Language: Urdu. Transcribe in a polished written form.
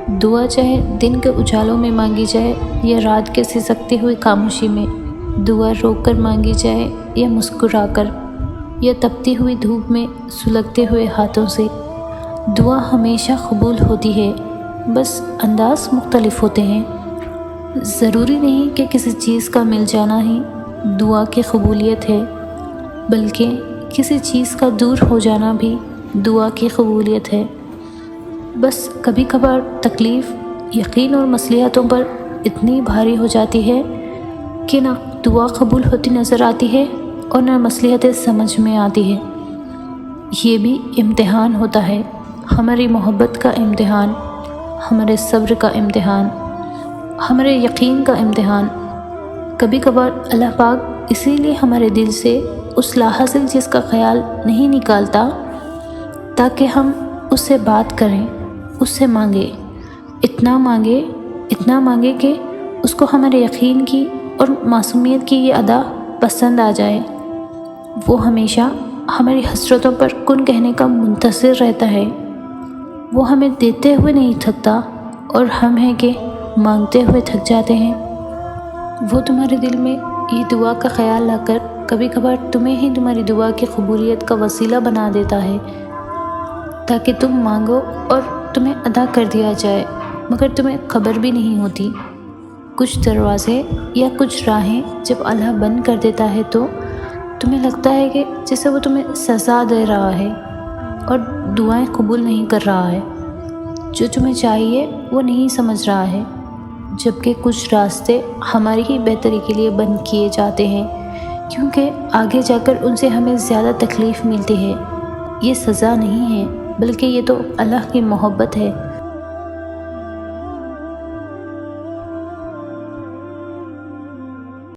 دعا چاہے دن کے اجالوں میں مانگی جائے یا رات کے سسکتی ہوئی خاموشی میں، دعا رو کر مانگی جائے یا مسکرا کر، یا تپتی ہوئی دھوپ میں سلگتے ہوئے ہاتھوں سے، دعا ہمیشہ قبول ہوتی ہے، بس انداز مختلف ہوتے ہیں۔ ضروری نہیں کہ کسی چیز کا مل جانا ہی دعا کی قبولیت ہے، بلکہ کسی چیز کا دور ہو جانا بھی دعا کی قبولیت ہے۔ بس کبھی کبھار تکلیف یقین اور مصلحتوں پر اتنی بھاری ہو جاتی ہے کہ نہ دعا قبول ہوتی نظر آتی ہے اور نہ مصلحتیں سمجھ میں آتی ہے۔ یہ بھی امتحان ہوتا ہے، ہماری محبت کا امتحان، ہمارے صبر کا امتحان، ہمارے یقین کا امتحان۔ کبھی کبھار اللہ پاک اسی لیے ہمارے دل سے اس لاحاصل چیز کا خیال نہیں نکالتا تاکہ ہم اس سے بات کریں، اس سے اتنا مانگے کہ اس کو ہمارے یقین کی اور معصومیت کی یہ ادا پسند آ جائے۔ وہ ہمیشہ ہماری حسرتوں پر کن کہنے کا منتظر رہتا ہے، وہ ہمیں دیتے ہوئے نہیں تھکتا اور ہم ہیں کہ مانگتے ہوئے تھک جاتے ہیں۔ وہ تمہارے دل میں یہ دعا کا خیال لا کر کبھی کبھار تمہیں ہی تمہاری دعا کی قبولیت کا وسیلہ بنا دیتا ہے تاکہ تم مانگو اور تمہیں ادا کر دیا جائے، مگر تمہیں خبر بھی نہیں ہوتی۔ کچھ دروازے یا کچھ راہیں جب اللہ بند کر دیتا ہے تو تمہیں لگتا ہے کہ جیسے وہ تمہیں سزا دے رہا ہے اور دعائیں قبول نہیں کر رہا ہے، جو تمہیں چاہیے وہ نہیں سمجھ رہا ہے، جبکہ کچھ راستے ہماری ہی بہتری کے لیے بند کیے جاتے ہیں کیونکہ آگے جا کر ان سے ہمیں زیادہ تکلیف ملتی ہے۔ یہ سزا نہیں ہے، بلکہ یہ تو اللہ کی محبت ہے